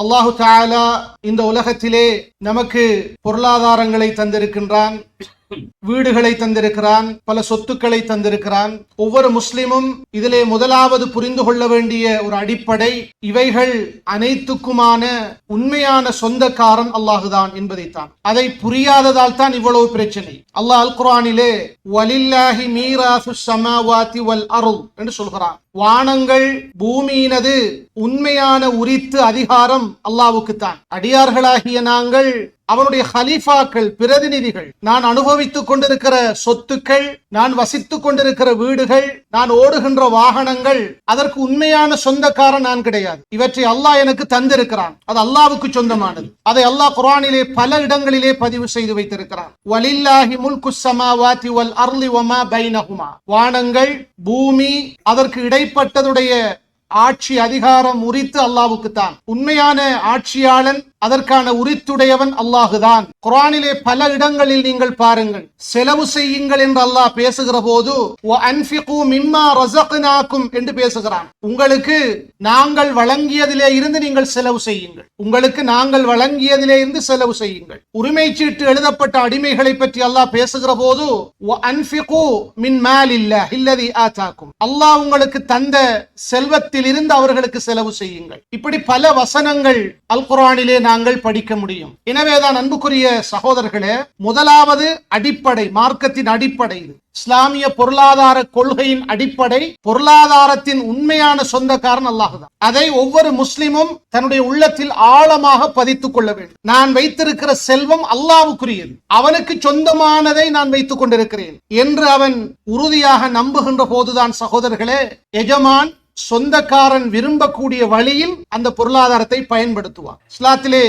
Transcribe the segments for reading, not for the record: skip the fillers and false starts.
அல்லாஹு தஆலா இந்த உலகத்திலே நமக்கு பொருளாதாரங்களை தந்திருக்கின்றான், வீடுகளை தந்திருக்கிறான், பல சொத்துக்களை தந்திருக்கிறான். ஒவ்வொரு முஸ்லிமும் இதிலே முதலாவது புரிந்து கொள்ள வேண்டிய ஒரு அடிப்படை, இவைகள் அனைத்துக்குமான உண்மையான சொந்தக்காரன் அல்லாஹுதான் என்பதைத்தான். அதை புரியாததால் தான் இவ்வளவு பிரச்சனை. அல்லாஹ் அல் குர்ஆனிலே வலில்லாஹி மீராசுஸ் ஸமாவாதி வல் அர்த் என்று சொல்கிறான். வானங்கள் பூமியினது உண்மையான உரித்து அதிகாரம் அல்லாஹ்வுக்கு தான். அடியார்களாகிய நாங்கள் அவனுடைய ஹலீஃபாக்கள், பிரதிநிதிகள். நான் அனுபவித்துக் கொண்டிருக்கிற சொத்துக்கள், நான் வசித்துக் கொண்டிருக்கிற வீடுகள், நான் ஓடுகின்ற வாகனங்கள், அதற்கு உண்மையான சொந்தக்காரன் நான் கிடையாது. இவற்றை அல்லாஹ் எனக்கு தந்திருக்கிறான். அது அல்லாஹ்வுக்கு சொந்தமானது. அதை அல்லாஹ் குர்ஆனிலே பல இடங்களிலே பதிவு செய்து வைத்திருக்கிறான். வலில்லாஹி முல்குஸ் ஸமாவாதி வல் அர்லி வமா பைனஹுமா. வானங்கள், பூமி, அதற்கு இடைப்பட்டதுடைய ஆட்சி அதிகாரம் உரித்து அல்லாஹ்வுக்கு தான். உண்மையான ஆட்சியாளன், அதற்கான உரித்துடையவன் அல்லாஹுதான். குர்ஆனிலே பல இடங்களில் நீங்கள் பாருங்கள், செலவு செய்யுங்கள் என்று அல்லாஹ் பேசுகிற போது வஅன்ஃபிகு மிம்மா ரஸக்னாக்கும் என்று பேசுகிறான். உங்களுக்கு நாங்கள் வழங்கியதிலே இருந்து நீங்கள் செலவு செய்யுங்கள். உங்களுக்கு நாங்கள் வழங்கியதிலே இருந்து செலவு செய்யுங்கள். உரிமை சீட்டு எழுதப்பட்ட அடிமைகளை பற்றி அல்லாஹ் பேசுகிற போது வஅன்ஃபிகு மின் மாலில்லாஹி அல்லதி ஆதாக்கும். அல்லாஹ் உங்களுக்கு தந்த செல்வத்தில் இருந்து அவர்களுக்கு செலவு செய்யுங்கள். இப்படி பல வசனங்கள் அல் குர்ஆனிலே நாங்கள் படிக்க முடியும். எனவேதான் அன்புக்குரிய சகோதரர்களே, முதலாவது அடிப்படை, மார்க்கத்தின் அடிப்படை இது. இஸ்லாமிய பொருளாதார கொள்கையின் அடிப்படை, பொருளாதாரத்தின் உண்மையான சொந்தக்காரன் அல்லாஹ்தான். அதை ஒவ்வொரு முஸ்லிமும் தன்னுடைய உள்ளத்தில் ஆழமாக பதித்துக் கொள்ள வேண்டும். நான் வைத்திருக்கிற செல்வம் அல்லாஹ்வுக்குரியது, அவனுக்கு சொந்தமானதை நான் வைத்துக் கொண்டிருக்கிறேன் என்று அவன் உறுதியாக நம்புகின்ற போதுதான் சகோதரர்களே, எஜமான், சொந்தக்காரன் விரும்பக்கூடிய வழியில் அந்த பொருளாதாரத்தை பயன்படுத்துவார். இஸ்லாத்திலே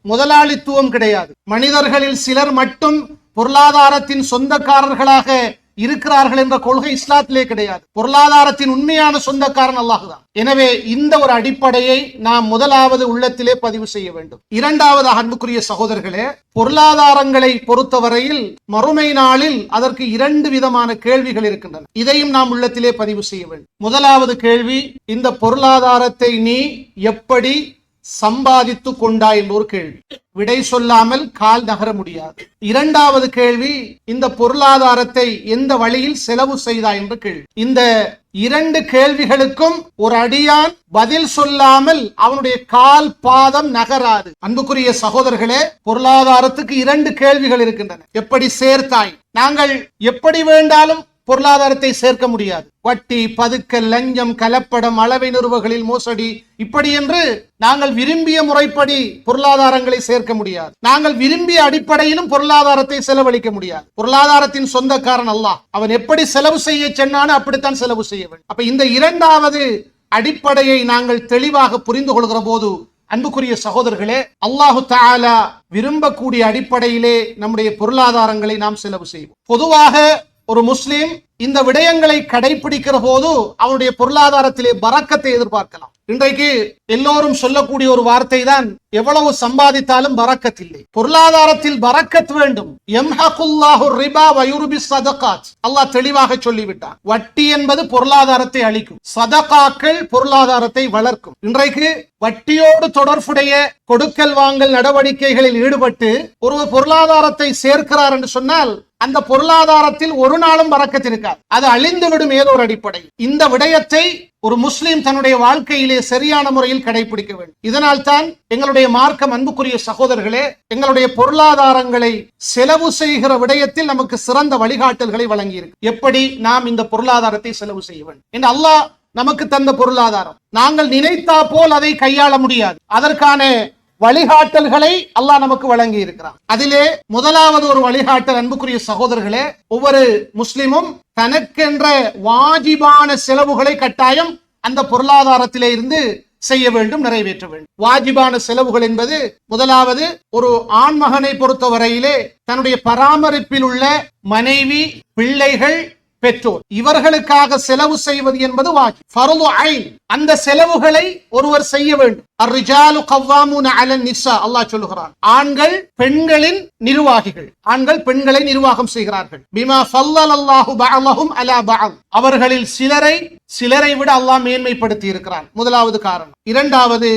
முதலாளித்துவம் கிடையாது. மனிதர்களில் சிலர் மட்டும் பொருளாதாரத்தின் சொந்தக்காரர்களாக இருக்கிறார்கள் என்ற கொள்கை இஸ்லாத்திலே கிடையாது. பொருளாதாரத்தின் உண்மையான சொந்தக்காரன் அல்லாஹ்தான். எனவே இந்த ஒரு அடிப்படையை நாம் முதலாவது உள்ளத்திலே பதிவு செய்ய வேண்டும். இரண்டாவது, அன்புக்குரிய சகோதரர்களே, பொருளாதாரங்களை பொறுத்தவரையில் மறுமை நாளில் அதற்கு இரண்டு விதமான கேள்விகள் இருக்கின்றன. இதையும் நாம் உள்ளத்திலே பதிவு செய்ய வேண்டும். முதலாவது கேள்வி, இந்த பொருளாதாரத்தை நீ எப்படி சம்பாதித்து கொண்டாய் என்ற ஒரு கேள்வி. விடை சொல்லாமல் கால் நகர முடியாது. இரண்டாவது கேள்வி, இந்த பொருளாதாரத்தை எந்த வழியில் செலவு செய்தாய் என்ற கேள்வி. இந்த இரண்டு கேள்விகளுக்கும் ஒரு அடியான் பதில் சொல்லாமல் அவனுடைய கால் பாதம் நகராது. அன்புக்குரிய சகோதரர்களே, பொருளாதாரத்துக்கு இரண்டு கேள்விகள் இருக்கின்றன. எப்படி சேர்த்தாய்? நாங்கள் எப்படி வேண்டாலும் பொருளாதாரத்தை சேர்க்க முடியாது. வட்டி, பதுக்கல், லஞ்சம், கலப்படம், அளவை நிறுவகளில் மோசடி, இப்படி என்று நாங்கள் விரும்பிய முறைப்படி பொருளாதாரங்களை சேர்க்க முடியாது. நாங்கள் விரும்பிய அடிப்படையிலும் பொருளாதாரத்தை செலவழிக்க முடியாது. பொருளாதாரத்தின் சொந்தக்காரன் அல்லாஹ். அவன் எப்படி செலவு செய்ய சொன்னானோ அப்படித்தான் செலவு செய்ய வேண்டும். அப்ப இந்த இரண்டாவது அடிப்படையை நாங்கள் தெளிவாக புரிந்து கொள்கிற போது, அன்புக்குரிய சகோதரர்களே, அல்லாஹு தஆலா விரும்பக்கூடிய அடிப்படையிலே நம்முடைய பொருளாதாரங்களை நாம் செலவு செய்வோம். பொதுவாக ஒரு முஸ்லிம் இந்த விடயங்களை கடைபிடிக்கிற போது அவனுடைய பொருளாதாரத்திலே பரக்கத்தை எதிர்பார்க்கலாம். இன்றைக்கு எல்லோரும் சொல்லக்கூடிய ஒரு வார்த்தை தான், எவ்வளவு சம்பாதித்தாலும் பரக்கத் இல்லை. பொருளாதாரத்தில் பரக்கத் வேண்டும். யம்ஹகுல்லாஹு ரிபா வ யுர்பிஸ் ஸதகாத். அல்லாஹ் தெளிவாக சொல்லிவிட்டான். வட்டி என்பது பொருளாதாரத்தை அழிக்கும், சதகாக்கள் பொருளாதாரத்தை வளர்க்கும். இன்றைக்கு வட்டியோடு தொடர்புடைய கொடுக்கல் வாங்கல் நடவடிக்கைகளில் ஈடுபட்டு ஒருவர் பொருளாதாரத்தை சேர்க்கிறார் என்று சொன்னால் அந்த பொருளாதாரத்தில் ஒரு நாளும் பரக்கத் இருக்காது. அது அழிந்துவிடும் ஏதோ ஒரு அடிப்படை. இந்த விடயத்தை ஒரு முஸ்லிம் தன்னுடைய வாழ்க்கையிலே சரியான முறையில் கடைபிடிக்க வேண்டும். இதனால் தான் எங்களுடைய மார்க்கம், அன்புக்குரிய சகோதரர்களே, எங்களுடைய பொருளாதாரங்களை செலவு செய்கிற விடயத்தில் நமக்கு சிறந்த வழிகாட்டல்களை வழங்கியிருக்கு. எப்படி நாம் இந்த பொருளாதாரத்தை செலவு செய்ய வேண்டும் என்று. அல்லாஹ் நமக்கு தந்த பொருளாதாரம் நாங்கள் நினைத்தா போல் அதை கையாள முடியாது. அதற்கான வழிகாட்டல்களை அல்லாஹ் நமக்கு வழங்கி இருக்கிறார். அதிலே முதலாவது ஒரு வழிகாட்டல், அன்புக்குரிய சகோதரர்களே, ஒவ்வொரு முஸ்லிமும் தனக்கென்ற வாஜிபான செலவுகளை கட்டாயம் அந்த பொருளாதாரத்திலே இருந்து செய்ய வேண்டும், நிறைவேற்ற வேண்டும். வாஜிபான செலவுகள் என்பது, முதலாவது, ஒரு ஆண்மகனை பொறுத்தவரையிலே தன்னுடைய பராமரிப்பில் உள்ள மனைவி, பிள்ளைகள், பெற்றோர். இவர்களுக்காக செலவு செய்வது என்பது வாஜிப், ஃபர்து ஐன். அந்த செலவுகளை ஒருவர் செய்ய வேண்டும். அர்ரிஜாலு கவ்வாமூன அலன் நிஸா, அல்லாஹ் சொல்லுகிறான், ஆண்கள் பெண்களின் நிர்வாகிகள், ஆண்கள் பெண்களை நிர்வாகம் செய்கிறார்கள். பிமா ஃபல்லல்லாஹு பஅலஹும் அலா பஅல், அவர்களில் சிலரை விட அல்லாஹ் மேன்மைப்படுத்தி இருக்கிறான். முதலாவது காரணம். இரண்டாவது,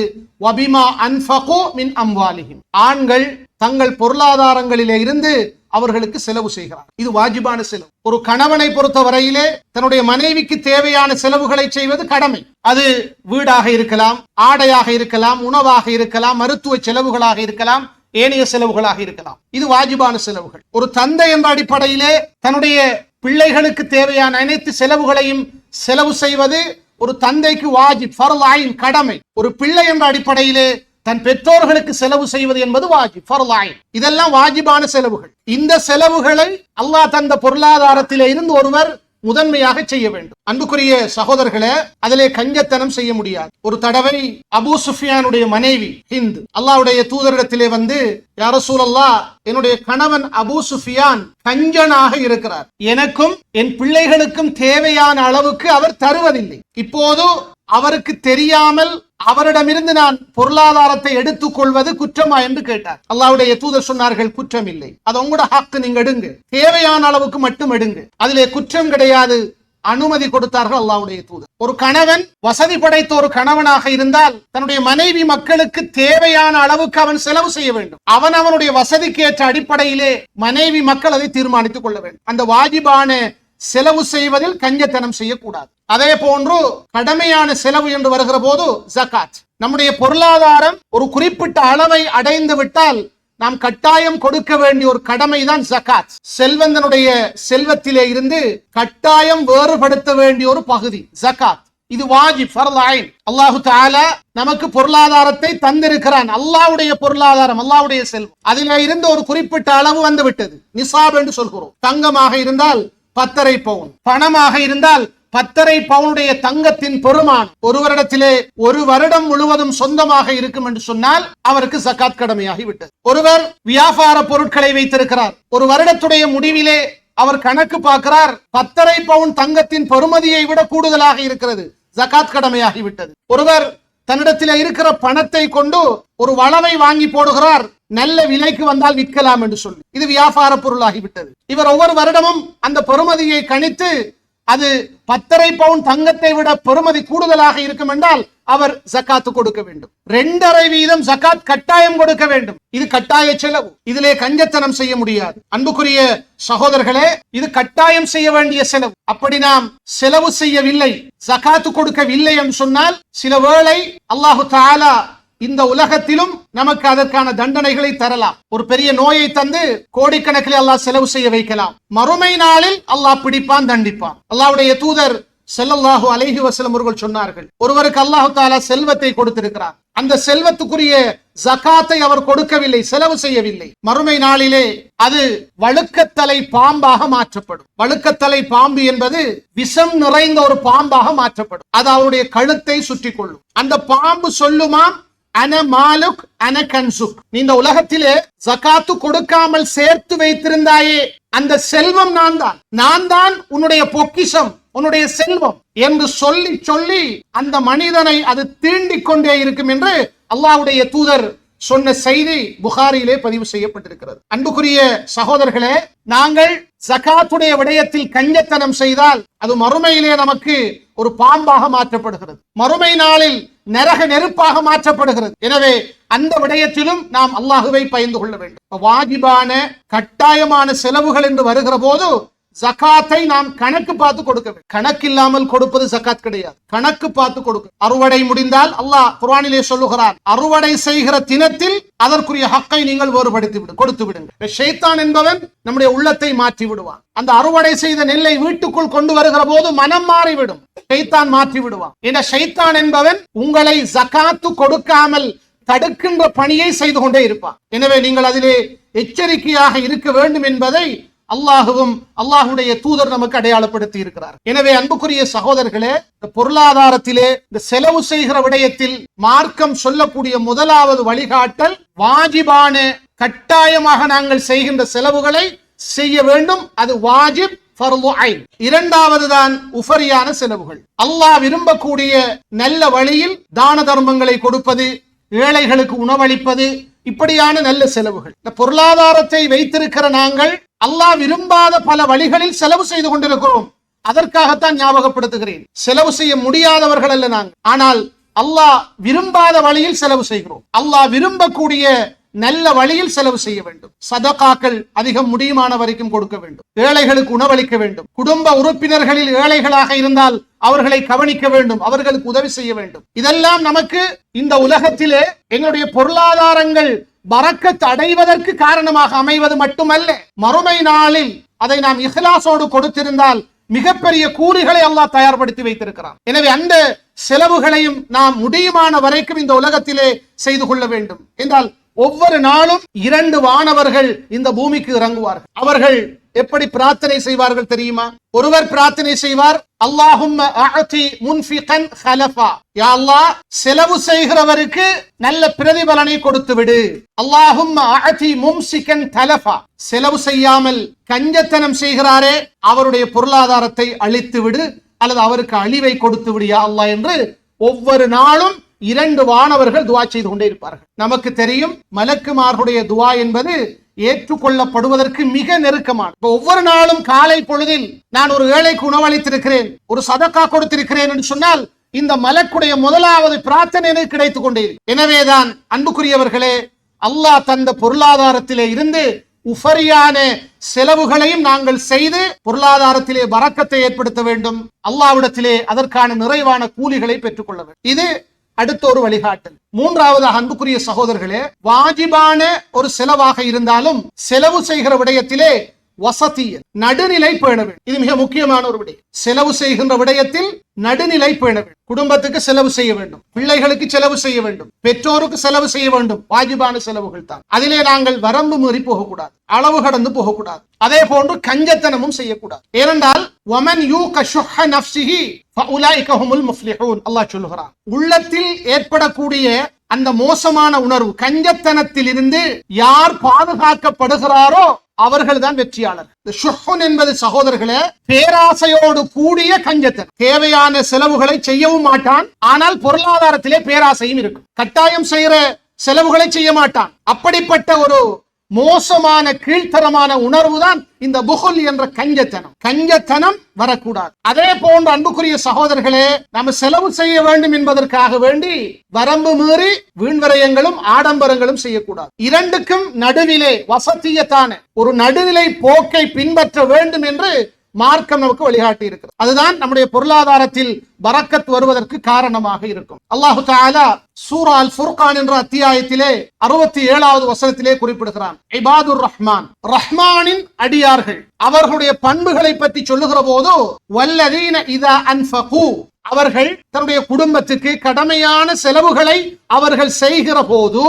வபிமா அன்ஃபகு மின் அம்வாலிஹிம், ஆண்கள் தங்கள் பொருளாதாரங்களிலே இருந்து அவர்களுக்கு செலவு செய்கிறார். இது வாஜிபான செலவு. ஒரு கணவனை பொறுத்த வரையிலே தன்னுடைய மனைவிக்கு தேவையான செலவுகளை செய்வது கடமை. அது வீடாக இருக்கலாம், ஆடையாக இருக்கலாம், உணவாக இருக்கலாம், மருத்துவ செலவுகளாக இருக்கலாம், ஏனைய செலவுகளாக இருக்கலாம். இது வாஜிபான செலவுகள். ஒரு தந்தை என்ற அடிப்படையிலே தன்னுடைய பிள்ளைகளுக்கு தேவையான அனைத்து செலவுகளையும் செலவு செய்வது ஒரு தந்தைக்கு வாஜிப், ஃபர்து ஐன், கடமை. ஒரு பிள்ளை என்ற அடிப்படையிலே தன் பெற்றோர்களுக்கு செலவு செய்வது என்பது வாஜிப், ஃபர்து ஐன். இதெல்லாம் வாஜிபான செலவுகள். இந்த செலவுகளை அல்லாஹ் தந்த பொருளாதாரத்திலே இருந்து ஒருவர் முதன்மையாக செய்ய வேண்டும். அன்புக்குரிய சகோதரர்களே, அதிலே கஞ்சத்தனம் செய்ய முடியாது. ஒரு தடவை அபூ சுஃபியானுடைய மனைவி ஹிந்த் அல்லாஹ்வுடைய தூதரிடத்திலே வந்து, யா ரசூலல்லாஹ், என்னுடைய கணவன் அபூ சுஃபியான் கஞ்சனாக இருக்கிறார், எனக்கும் என் பிள்ளைகளுக்கும் தேவையான அளவுக்கு அவர் தருவதில்லை, இப்போது அவருக்கு தெரியாமல் அவரிடமிருந்து நான் பொருளாதாரத்தை எடுத்துக் கொள்வது குற்றமா என்று கேட்டார். அல்லாஹ்வுடைய தூதர் சொன்னார்கள், குற்றம் இல்லை, அது உங்களோட ஹக்கு, நீங்க எடுங்க, தேவையான அளவுக்கு மட்டும் எடுங்க, அதிலே குற்றம் கிடையாது, அனுமதி கொடுத்தார்கள் அல்லாஹ்வுடைய தூதர். ஒரு கணவன் வசதி படைத்த ஒரு கணவனாக இருந்தால் தன்னுடைய மனைவி மக்களுக்கு தேவையான அளவுக்கு அவன் செலவு செய்ய வேண்டும். அவனுடைய வசதிக்கு ஏற்ற அடிப்படையிலே மனைவி மக்கள் அதை தீர்மானித்துக் கொள்ள வேண்டும். அந்த வாஜிபான செலவு செய்வதில் கஞ்சத்தனம் செய்யக்கூடாது. அதே போன்று கடமையான செலவு என்று வருகிற போது ஜகாத். நம்முடைய பொருளாதாரம் ஒரு குறிப்பிட்ட அளவை அடைந்து விட்டால் நாம் கட்டாயம் கொடுக்க வேண்டிய ஒரு கடமைதான் ஜகாத். செல்வந்தனுடைய செல்வத்திலே இருந்து கட்டாயம் வேறுபடுத்த வேண்டிய ஒரு பகுதி ஜகாத். இது வாஜிப், ஃபர்து ஐன். அல்லாஹு தஆலா நமக்கு பொருளாதாரத்தை தந்திருக்கிறான். அல்லாஹ்வுடைய பொருளாதாரம், அல்லாஹ்வுடைய செல்வம், அதிலே இருந்து ஒரு குறிப்பிட்ட அளவு வந்து விட்டது. நிசாப் என்று சொல்கிறோம். தங்கமாக இருந்தால் 10.5 பவுன், பணமாக இருந்தால் 10.5 பவுனுடைய தங்கத்தின் பெருமான் ஒரு வருடத்திலே ஒரு வருடம் முழுவதும் சொந்தமாக இருக்கும் என்று சொன்னால் அவருக்கு ஜகாத் கடமையாகி விட்டது. ஒருவர் வியாபார பொருட்களை வைத்திருக்கிறார், ஒரு வருடத்துடைய முடிவிலே அவர் கணக்கு பார்க்கிறார், 10.5 பவுன் தங்கத்தின் பெறுமதியை விட கூடுதலாக இருக்கிறது, ஜகாத் கடமையாகி விட்டது. ஒருவர் தன்னிடத்தில் இருக்கிற பணத்தை கொண்டு ஒரு வளவை வாங்கி போடுகிறார், நல்ல விலைக்கு வந்தால் விற்கலாம் என்று சொல்லி, இது வியாபார பொருளாகிவிட்டது. இவர் ஒவ்வொரு வருடமும் அந்த பெறுமதியை கணித்து அது 10.5 பவுன் தங்கத்தை விட பெறுமதி கூடுதலாக இருக்கும் என்றால் அவர் ஜகாத்து கொடுக்க வேண்டும். 2.5% ஜகாத் கட்டாயம் கொடுக்க வேண்டும். இது கட்டாய செலவு, இதிலே கஞ்சத்தனம் செய்ய முடியாது. அன்புக்குரிய சகோதரர்களே, இது கட்டாயம் செய்ய வேண்டிய செலவு. அப்படி நாம் செலவு செய்யவில்லை, ஜகாத்து கொடுக்கவில்லை என்று சொன்னால் சில வேளை அல்லாஹு தஆலா இந்த உலகத்திலும் நமக்கு அதற்கான தண்டனைகளை தரலாம். ஒரு பெரிய நோயை தந்து கோடிக்கணக்கில் அல்லாஹ் செலவு செய்ய வைக்கலாம். மறுமை நாளில் அல்லாஹ் பிடிப்பான், தண்டிப்பான். அல்லாஹ்வுடைய தூதர் ஸல்லல்லாஹு அலைஹி வஸல்லம் அவர்கள் சொன்னார்கள், ஒருவருக்கு அல்லாஹ் தஆலா செல்வத்தை கொடுத்திருக்கிறார், அந்த செல்வத்துக்குரிய ஜகாத்தை அவர் கொடுக்கவில்லை, செலவு செய்யவில்லை, மறுமை நாளிலே அது வழுக்கத்தலை பாம்பாக மாற்றப்படும். வழுக்கத்தலை பாம்பு என்பது விஷம் நிறைந்த ஒரு பாம்பாக மாற்றப்படும். அது அவருடைய கழுத்தை சுற்றி கொள்ளும். அந்த பாம்பு சொல்லுமாம், அன மாலுக் அன கன்சுக், நீ இந்த உலகத்திலே ஜகாத்து கொடுக்காமல் சேர்த்து வைத்திருந்தாயே, அந்த செல்வம் நான் தான் உன்னுடைய பொக்கிஷம், உன்னுடைய செல்வம் என்று சொல்லி சொல்லி அந்த மனிதனை அது தீண்டிக் கொண்டே இருக்கும் என்று அல்லாஹ்வுடைய தூதர் சொன்ன செய்தி புகாரியிலே பதிவு செய்யப்பட்டிருக்கிறது. அன்புக்குரிய சகோதரர்களே, நாங்கள் ஜகாத்துடைய விடயத்தில் கஞ்சத்தனம் செய்தால் அது மறுமையிலே நமக்கு ஒரு பாம்பாக மாற்றப்படுகிறது, மறுமை நாளில் நரக நெருப்பாக மாற்றப்படுகிறது. எனவே அந்த விடயத்திலும் நாம் அல்லாஹுவை பயந்து கொள்ள வேண்டும். வாஜிபான கட்டாயமான செலவுகள் என்று வருகிற போது ஜகாத்தை நாம் கணக்கு பார்த்து கொடுக்க வேண்டும். கணக்கில்லாமல் கொடுப்பது ஜகாத் கிடையாது, கணக்கு பார்த்து கொடுக்க. அறுவடை முடிந்தால் அல்லாஹ் குர்ஆனிலே சொல்லுகிறான், அறுவடை செய்கிற தினத்தில் அதற்குரிய ஹக்கை நீங்கள் வேறுபடுத்தி கொடுத்து விடுங்கள். ஷைத்தான் என்பவன் நம்முடைய உள்ளத்தை மாற்றி விடுவான். அந்த அறுவடை செய்த நெல்லை வீட்டுக்குள் கொண்டு வருகிற போது மனம் மாறிவிடும், ஷைத்தான் மாற்றி விடுவான். இந்த ஷைத்தான் என்பவன் உங்களை ஜகாத்து கொடுக்காமல் தடுக்கின்ற பணியை செய்து கொண்டே இருப்பான். எனவே நீங்கள் அதிலே எச்சரிக்கையாக இருக்க வேண்டும் என்பதை அல்லாஹுவும் அல்லாஹுடைய தூதர் நமக்கு அடையாளப்படுத்தி இருக்கிறார். எனவே அன்புக்குரிய சகோதரர்களே, இந்த பொருளாதாரத்திலே இந்த செலவு செய்கிற விடயத்தில் மார்க்கம் சொல்லக்கூடிய முதலாவது வழிகாட்டல், வாஜிபான கட்டாயமாக நாங்கள் செய்கின்ற செலவுகளை செய்ய வேண்டும். அது வாஜிப், ஃபர்து ஐன். இரண்டாவதுதான் உஃபரியான செலவுகள். அல்லாஹ் விரும்பக்கூடிய நல்ல வழியில் தான தர்மங்களை கொடுப்பது, ஏழைகளுக்கு உணவளிப்பது, இப்படியான நல்ல செலவுகள். இந்த பொருளாதாரத்தை வைத்திருக்கிற நாங்கள் அல்லாஹ் விரும்பாத பல வழிகளில் செலவு செய்து கொண்டிருக்கிறோம். அதற்காகத்தான் ஞாபகப்படுத்துகிறேன். செலவு செய்ய முடியாதவர்கள் அல்ல நாங்கள், ஆனால் அல்லாஹ் விரும்பாத வழியில் செலவு செய்கிறோம். அல்லாஹ் விரும்பக்கூடிய நல்ல வழியில் செலவு செய்ய வேண்டும். சதகாக்கள் அதிகம் முடியுமான வரைக்கும் கொடுக்க வேண்டும். ஏழைகளுக்கு உணவளிக்க வேண்டும். குடும்ப உறுப்பினர்களில் ஏழைகளாக இருந்தால் அவர்களை கவனிக்க வேண்டும், அவர்களுக்கு உதவி செய்ய வேண்டும். இதெல்லாம் நமக்கு இந்த உலகத்திலே எங்களுடைய பொருளாதாரங்கள் பரக்கத் அடைவதற்கு காரணமாக அமைவது மட்டுமல்ல, மறுமை நாளில் அதை நாம் இஹ்லாஸோடு கொடுத்திருந்தால் மிகப்பெரிய கூலிகளை அல்லாஹ் தயார்படுத்தி வைத்திருக்கிறான். எனவே அந்த செலவுகளையும் நாம் முடியுமான வரைக்கும் இந்த உலகத்திலே செய்து கொள்ள வேண்டும். என்றால் ஒவ்வொரு நாளும் 2 வானவர்கள் இந்த பூமிக்கு இறங்குவார்கள். அவர்கள் எப்படி பிரார்த்தனை செய்வார்கள் தெரியுமா? ஒருவர் பிரார்த்தனை செய்வார், அல்லாஹும்ம அஅதி முன்ஃபிகன் ஹலஃபா, யா அல்லாஹ் செலவு செய்கிறவருக்கு நல்ல பிரதிபலனை கொடுத்து விடு. அல்லாஹும்ம அஅதி மும்சிகன் தலஃபா, செலவு செய்யாமல் கஞ்சத்தனம் செய்கிறாரே அவருடைய பொருளாதாரத்தை அழித்து விடு, அல்லது அவருக்கு அழிவை கொடுத்து விடு யா அல்லாஹ் என்று ஒவ்வொரு நாளும் 2 வானவர்கள் துஆ செய்து கொண்டே இருப்பார்கள். நமக்கு தெரியும், மலக்குமார்களுடைய துஆ என்பது ஏற்றுக்கொள்ளப்படுவதற்கு மிக நெருக்கமான. ஒவ்வொரு நாளும் காலை பொழுதில் நான் ஒரு ஏழைக்கு உணவளித்திருக்கிறேன், ஒரு சதக்கா கொடுத்திருக்கிறேன் என்று சொன்னால் இந்த மலக்குடைய முதலாவது பிரார்த்தனை எனக்கு கிடைத்துக் கொண்டே. எனவேதான் அன்புக்குரியவர்களே, அல்லாஹ் தந்த பொருளாதாரத்திலே இருந்து உஃபரியான செலவுகளையும் நாங்கள் செய்து பொருளாதாரத்திலே பரக்கத்தை ஏற்படுத்த வேண்டும். அல்லாஹ்விடத்திலே அதற்கான நிறைவான கூலிகளை பெற்றுக் கொள்ள வேண்டும். இது அடுத்த ஒரு வழிகாட்டல். மூன்றாவது அன்புக்குரிய சகோதரர்களே, வாஜிபான ஒரு செலவாக இருந்தாலும் செலவு செய்கிற விடயத்திலே வசதிய நடுநிலை பேண வேண்டும். இது மிக முக்கியமான ஒரு விடயம். செலவு செய்கின்ற விடயத்தில் நடுநிலை பேண வேண்டும். குடும்பத்துக்கு செலவு செய்ய வேண்டும், பிள்ளைகளுக்கு செலவு செய்ய வேண்டும், பெற்றோருக்கு செலவு செய்ய வேண்டும். வாஜிபான செலவுகள் தான். அதிலே நாங்கள் வரம்பு மீறி போகக்கூடாது, அளவு கடந்து போகக்கூடாது. அதே போன்று கஞ்சத்தனமும் செய்யக்கூடாது. ஏனென்றால் வமன் யூக ஷுஹ நஃப்ஸிஹி ஃபஉலைக ஹுமுல் முஃப்லிஹூன், அல்லாஹ் சொல்கிறான். உள்ளத்தில் ஏற்படக்கூடிய அந்த மோசமான உணர்வு, கஞ்சத்தனத்தில் இருந்து யார் பாதுகாக்கப்படுகிறாரோ அவர்கள் தான் வெற்றியாளர். ஷுஹ்ன் என்பது சகோதரர்களே, பேராசையோடு கூடிய கஞ்சத்தனம். தேவையான செலவுகளை செய்யவும் மாட்டான், ஆனால் பொருளாதாரத்திலே பேராசையும் இருக்கும். கட்டாயம் செய்கிற செலவுகளை செய்ய மாட்டான். அப்படிப்பட்ட ஒரு மோசமான கீழ்த்தரமான உணர்வு தான் இந்த புகுல் என்ற கஞ்சத்தனம். கஞ்சத்தனம் வரக்கூடாது. அதே போன்று அன்புக்குரிய சகோதரர்களே, நம்ம செலவு செய்ய வேண்டும் என்பதற்காக வேண்டி வரம்பு மீறி வீண்வரையங்களும் ஆடம்பரங்களும் செய்யக்கூடாது. இரண்டுக்கும் நடுவிலே வசதியத்தான ஒரு நடுநிலை போக்கை பின்பற்ற வேண்டும் என்று மார்க்கம் நமக்கு வழிகாட்டி இருக்கிறது. அதுதான் நம்முடைய பொருளாதாரத்தில் பரக்கத் வருவதற்கு காரணமாக இருக்கும். அல்லாஹு தஆலா சூரா அல் ஃபுர்கான் என்ற அத்தியாயத்திலே 67வது வசனத்திலே குறிப்பிடுகிறான், இபாதுர் ரஹ்மான், ரஹ்மானின் அடியார்கள், அவர்களுடைய பண்புகளை பற்றி சொல்லுகிற போது வல்லதீன இதா அன்ஃபகு, அவர்கள் தன்னுடைய குடும்பத்துக்கு கடமையான செலவுகளை அவர்கள் செய்கிற போது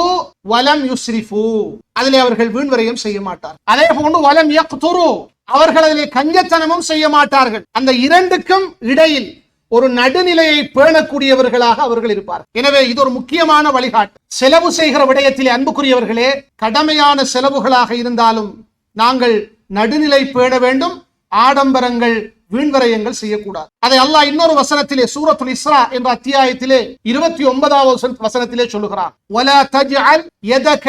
வலம் யுஸ்ரிஃபு, அதிலே அவர்கள் வீண்வரையும் செய்ய மாட்டார். அதே போன்று வலம் யக்துரு, அவர்கள் அதிலே கஞ்சத்தனமும் செய்ய மாட்டார்கள். அந்த இரண்டுக்கும் இடையில் ஒரு நடுநிலையை பேணக்கூடியவர்களாக அவர்கள் இருப்பார். எனவே இது ஒரு முக்கியமான வழிகாட்டு. செலவு செய்கிற விடயத்திலே அன்புக்குரியவர்களே, கடமையான செலவுகளாக இருந்தாலும் நாங்கள் நடுநிலை பேண வேண்டும். ஆடம்பரங்கள் வீண்வரையங்கள் செய்யக்கூடாது. அதை அல்லாஹ் இன்னொரு வசனத்திலே சூரத்துல் இஸ்ரா என்ற அத்தியாயத்திலே 29வது வசனத்திலே சொல்லுகிறான், வலா தஜ்அல் யதக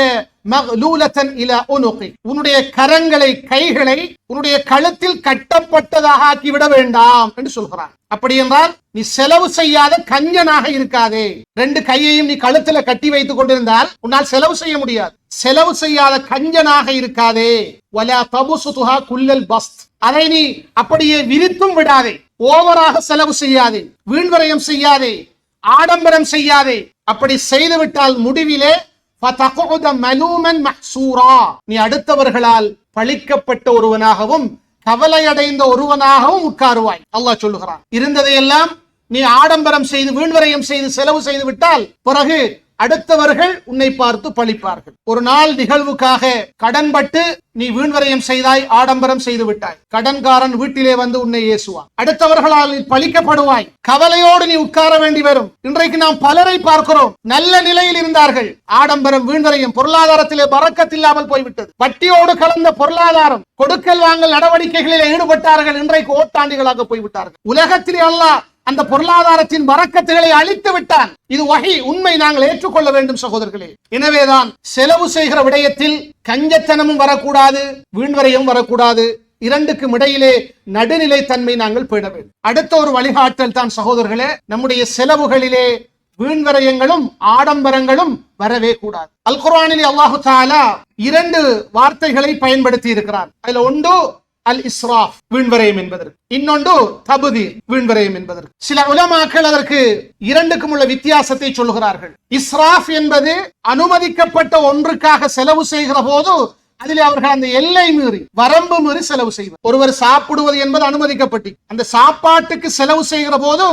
மக்லூலத்தன் இலா உனுகி, உன்னுடைய கரங்களை, கைகளை உன்னுடைய கழுத்தில் கட்டப்பட்டதாக ஆக்கிவிட வேண்டாம் என்று சொல்கிறான். அப்படி என்றால் நீ செலவு செய்யாத கஞ்சனாக இருக்காதே. 2 கையையும் நீ கழுத்துல கட்டி வைத்துக் கொண்டிருந்தால் உன்னால் செலவு செய்ய முடியாது. செலவு செய்யாத கஞ்சனாக இருக்காதே. வலா தபுசுதுஹா குல்லல் பஸ்த், அதை நீ அப்படியே விரித்தும் விடாதே. ஓவராக செலவு செய்யாதே, வீண்வரையம் செய்யாதே, ஆடம்பரம் செய்யாதே. அப்படி செய்துவிட்டால் முடிவிலே ஃபதகுத மலூமன் மஹ்சூரா, நீ அடுத்தவர்களால் பழிக்கப்பட்ட ஒருவனாகவும் கவலையடைந்த ஒருவனாகவும் உட்காருவாய். அல்லாஹ் சொல்லுகிறான். இருந்ததையெல்லாம் நீ ஆடம்பரம் செய்து வீண்வரையம் செய்து செலவு செய்து விட்டால் பிறகு அடுத்தவர்கள் உன்னை பார்த்து பழிப்பார்கள். ஒரு நாள் நிகழ்வுக்காக கடன்பட்டு நீ வீண்வரையம் செய்தாய், ஆடம்பரம் செய்து விட்டாய். கடன்காரன் வீட்டிலே வந்து உன்னை ஏசுவான். அடுத்தவர்களால் பழிக்கப்படுவாய். கவலையோடு நீ உட்கார வேண்டி வரும். இன்றைக்கு நாம் பலரை பார்க்கிறோம், நல்ல நிலையில் இருந்தார்கள், ஆடம்பரம், வீண்வரையம், பொருளாதாரத்திலே பரக்கத் இல்லாமல் போய்விட்டது. வட்டியோடு கலந்த பொருளாதாரம், கொடுக்கல் வாங்கல் நடவடிக்கைகளில் ஈடுபட்டார்கள். இன்றைக்கு ஓட்டாண்டிகளாக போய்விட்டார்கள். உலகத்திலே அல்லாஹ் அந்த பொருளாதாரத்தின் பரக்கத்துகளை அழித்து விட்டான். இது வஹி, உண்மை, நாங்கள் ஏற்றுக்கொள்ள வேண்டும் சகோதரர்களே. எனவேதான் செலவு செய்கிற விடயத்தில் கஞ்சத்தனமும் வரக்கூடாது, வீண்வரையும் வரக்கூடாது. இரண்டுக்கும் இடையிலே நடுநிலை தன்மை நாங்கள் பேண வேண்டும். அடுத்த ஒரு வழிகாட்டல் தான் சகோதரர்களே, நம்முடைய செலவுகளிலே வீண்வரையங்களும் ஆடம்பரங்களும் வரவே கூடாது. அல் குர்ஆனிலே அல்லாஹு தஆலா 2 வார்த்தைகளை பயன்படுத்தி இருக்கிறார். அதுல ஒன்று அல் இஸ்ராஃப், வீண்வரையம் என்பதற்கு, இன்னொன்று தபுதீர், வீண்வரையம் என்பதற்கு. சில உலமாக்கள் அதற்கு இரண்டுக்கும் உள்ள வித்தியாசத்தை சொல்லுகிறார்கள். இஸ்ராஃப் என்பது அனுமதிக்கப்பட்ட ஒன்றுக்காக செலவு செய்கிற போது அதில் அவர்கள் அந்த எல்லை மீறி, வரம்பு மீறி செலவு செய்வார். ஒருவர் சாப்பிடுவது என்பது அனுமதிக்கப்பட்டு, அந்த சாப்பாட்டுக்கு செலவு செய்கிற போது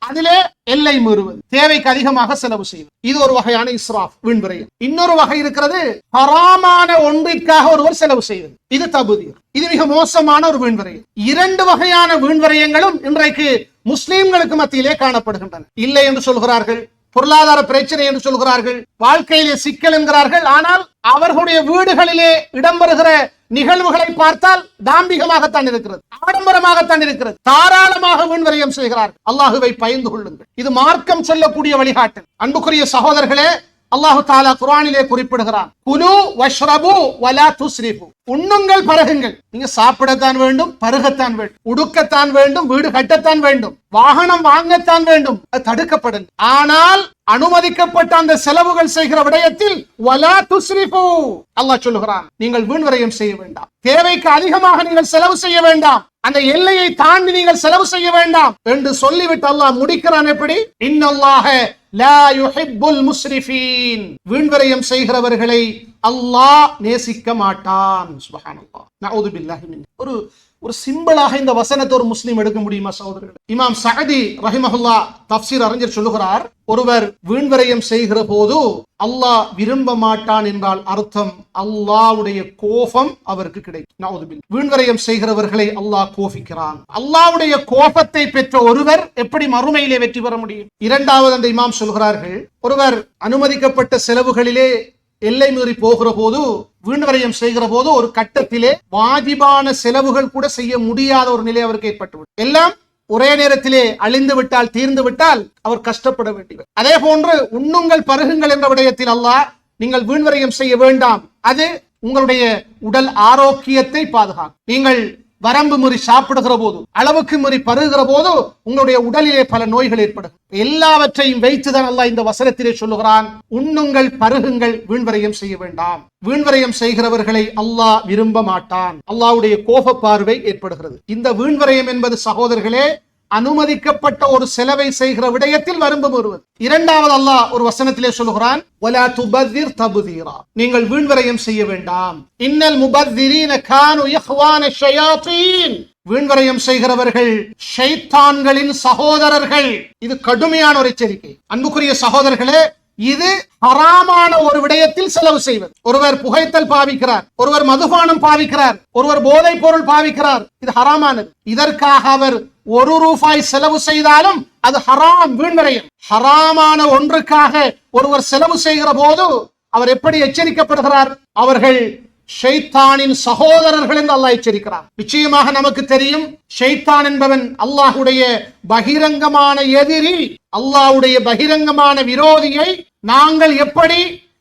அதிலே எல்லை மீறுவது, தேவைக்கு அதிகமாக செலவு செய்வது, இது ஒரு வகையான இஸ்ராஃப், வீண்வரையம். இன்னொரு வகை இருக்கிறது, ஹராமான ஒன்றிற்காக ஒருவர் செலவு செய்வது, இது தபுதீர். இது மிக மோசமான ஒரு வீண்வரையம். 2 வகையான வீண்வரையங்களும் இன்றைக்கு முஸ்லிம்களுக்கு மத்தியிலே காணப்படுகின்றன. இல்லை என்று சொல்கிறார்கள், பொருளாதார பிரச்சனை என்று சொல்கிறார்கள், வாழ்க்கையிலே சிக்கல் என்கிறார்கள். ஆனால் அவர்களுடைய வீடுகளிலே இடம்பெறுகிற நிகழ்வுகளை பார்த்தால் தாம்பிகமாகத்தான் இருக்கிறது, ஆடம்பரமாகத்தான் இருக்கிறது, தாராளமாக வீண்வரையம் செய்கிறார்கள். அல்லாஹுவை பயந்து கொள்ளுங்கள், இது மார்க்கம் சொல்லக்கூடிய வழிகாட்டல். அன்புக்குரிய சகோதரர்களே, அல்லாஹு தஆலா குர்ஆனிலே குறிப்பிடுகிறான், குலு வஷ்ரபு வலா துஸ்ரிஃபு, உண்ணுங்கள் பருகுங்கள். நீங்க சாப்பிடத்தான் வேண்டும், பருகத்தான் வேண்டும், உடுக்கத்தான் வேண்டும், வீடு கட்டத்தான் வேண்டும், வாகனம் வாங்கத்தான் வேண்டும், அது தடுக்கப்படல். ஆனால் அனுமதிக்கப்பட்ட அந்த செலவுகள் செய்கிற விடயத்தில் வலா துஸ்ரிஃபு, அல்லாஹ் சொல்லுகிறான், நீங்கள் வீண்வரையம் செய்ய வேண்டாம், தேவைக்கு அதிகமாக நீங்கள் செலவு செய்ய வேண்டாம், அந்த எல்லையை தாண்டி நீங்கள் செலவு செய்ய வேண்டாம் என்று சொல்லிவிட்டு அல்லாஹ் முடிக்கிறான். எப்படி? இன்னல்லாஹ லா யுஹிப்புல் முஸ்ரிஃபீன், வீண்வரையம் செய்கிறவர்களை அல்லாஹ் நேசிக்க மாட்டான். சுப்ஹானல்லாஹ், நஊது பில்லாஹி மின். ஒரு சிம்பிளாக இந்த வசனத்தை ஒரு முஸ்லிம் எடுக்க முடியுமா சகோதரர்களே? இமாம் சஅதி ரஹிமஹுல்லாஹ் தஃப்சீர் அறிஞர் சொல்லுகிறார், ஒருவர் வீண்வரையம் செய்கிற போது அல்லாஹ் விரும்ப மாட்டான் என்றால் அர்த்தம் அல்லாஹ்வுடைய கோபம் அவருக்கு கிடைக்கும். நஊது பில்லாஹ். வீண்வரையம் செய்கிறவர்களை அல்லாஹ் கோபிக்கிறான். அல்லாஹ்வுடைய கோபத்தை பெற்ற ஒருவர் எப்படி மறுமையிலே வெற்றி பெற முடியும்? இரண்டாவது அந்த இமாம் சொல்கிறார்கள், ஒருவர் அனுமதிக்கப்பட்ட செலவுகளிலே எல்லை மீறி போகிற போது, வீண்வரையம் செய்கிற போது ஒரு கட்டத்திலே வாஜிபான செலவுகள் கூட செய்ய முடியாத ஒரு நிலை அவருக்கு ஏற்பட்டுவிடும். எல்லாம் ஒரே நேரத்திலே அழிந்து விட்டால், தீர்ந்து விட்டால் அவர் கஷ்டப்பட வேண்டியவர். அதே போன்று உண்ணுங்கள் பருகுங்கள் என்ற விடயத்தில் அல்லாஹ் நீங்கள் வீண்வரையம் செய்ய வேண்டாம், அது உங்களுடைய உடல் ஆரோக்கியத்தை பாதுகாக்கும். நீங்கள் வரம்பு மீறி சாப்பிடுகிற போது, அளவுக்கு மீறி பருகுகிற போது உங்களுடைய உடலிலே பல நோய்கள் ஏற்படும். எல்லாவற்றையும் வைத்துதான் அல்லாஹ் இந்த வசனத்திலே சொல்லுகிறான், உண்ணுங்கள் பருகுங்கள், வீண்வரையம் செய்ய வேண்டாம். வீண்வரையம் செய்கிறவர்களை அல்லாஹ் விரும்ப மாட்டான், அல்லாஹ்வுடைய கோப பார்வை ஏற்படுகிறது. இந்த வீண்வரையம் என்பது சகோதரர்களே அனுமதிக்கப்பட்ட ஒரு செலவை செய்கிற விடயத்தில் வரம்பு மீறுவது. இரண்டாவது அல்லாஹ் ஒரு வசனத்திலே சொல்லுகிறான், வலா துபذிர் தபுதீரா, நீங்கள் வீண்வரையம் செய்ய வேண்டாம். இன்னல் முபذிரீன கானு இஹ்வான ஷயாத்தீன், வீண்வரையம் செய்கிறவர்கள் ஷைத்தான்களின் சகோதரர்கள். இது கடுமையான ஒரு எச்சரிக்கை. அன்புக்குரிய சகோதரர்களே, இது ஹராமான ஒரு விடயத்தில் செலவு செய்வது. ஒருவர் புகைத்தல் பாவிக்கிறார், ஒருவர் மதுபானம் பாவிக்கிறார், ஒருவர் போதைப் பொருள் பாவிக்கிறார், இது ஹராமானது. இதற்காக அவர் 1 ரூபாய் செலவு செய்தாலும் அது ஹராம், வீண்வரையம். ஹராமான ஒன்றுக்காக ஒருவர் செலவு செய்கிற போது அவர் எப்படி எச்சரிக்கப்படுகிறார்? அவர்கள் ஷைத்தானின் சகோதரர்கள் என்று அல்லாஹ் எச்சரிக்கிறார். நிச்சயமாக நமக்கு தெரியும், ஷைத்தான் என்பவன் அல்லாஹ்வுடைய பகிரங்கமான எதிரி, அல்லாஹ்வுடைய பகிரங்கமான விரோதியை நாங்கள் எப்படி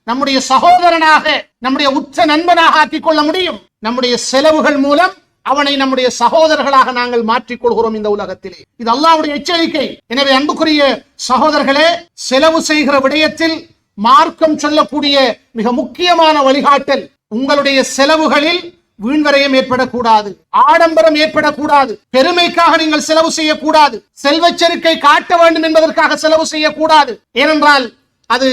நம்முடைய சகோதரனாக, நம்முடைய உற்ற நண்பனாக ஆக்கிக் கொள்ள முடியும்? நம்முடைய செலவுகள் மூலம் அவனை நம்முடைய சகோதரர்களாக நாங்கள் மாற்றிக் கொள்கிறோம் இந்த உலகத்திலே. இது அல்லாஹ்வுடைய எச்சரிக்கை. எனவே அன்புக்குரிய சகோதரர்களே, செலவு செய்கிற விடயத்தில் மார்க்கம் சொல்லக்கூடிய மிக முக்கியமான வழிகாட்டல், உங்களுடைய செலவுகளில் வீண்வரையம் ஏற்படக்கூடாது, ஆடம்பரம் ஏற்படக்கூடாது, பெருமைக்காக நீங்கள் செலவு செய்யக்கூடாது, செல்வச்செருக்கை காட்ட வேண்டும் என்பதற்காக செலவு செய்யக்கூடாது. ஏனென்றால் அது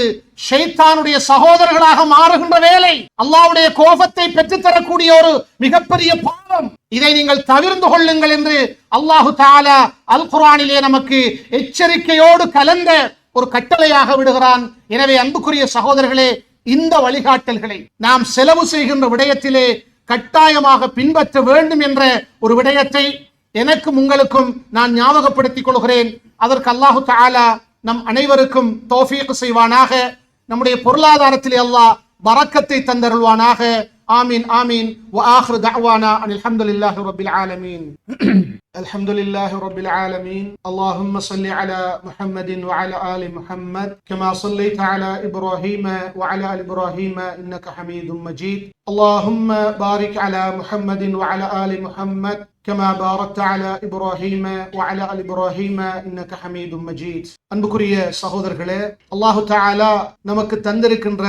ஷைத்தானுடைய சகோதரர்களாக மாறுகின்ற வேலை, அல்லாஹ்வுடைய கோபத்தை பெற்றுத்தரக்கூடிய ஒரு மிகப்பெரிய பாவம். இதை நீங்கள் தவிர்த்து கொள்ளுங்கள் என்று அல்லாஹு தஆலா அல் குர்ஆனிலே நமக்கு எச்சரிக்கையோடு கலந்த ஒரு கட்டளையாக விடுகிறான். எனவே அன்புக்குரிய சகோதரர்களே, இந்த வழிகாட்டல்களை நாம் செலவு செய்கின்ற விடயத்திலே கட்டாயமாக பின்பற்ற வேண்டும் என்ற ஒரு விடயத்தை எனக்கும் உங்களுக்கும் நான் ஞாபகப்படுத்திக் கொள்கிறேன். அதற்கு அல்லாஹு தஆலா நம் அனைவருக்கும் தௌஃபீக் செய்வானாக. நம்முடைய பொருளாதாரத்திலே அல்லாஹ் பரக்கத்தை தந்தருள்வானாக. ஆமீன் ஆமீன். وآخر دعوانا أن الحمد لله رب العالمين. الحمد لله رب العالمين. اللهم صل على محمد وعلى آل محمد كما صليت على إبراهيم وعلى آل إبراهيم إنك حميد مجيد. اللهم بارك على محمد وعلى آل محمد كما باركت على إبراهيم وعلى آل إبراهيم إنك حميد مجيد. அன்புக்குரிய சகோதரர்களே, அல்லாஹ் தஆலா நமக்கு தந்திருக்கின்ற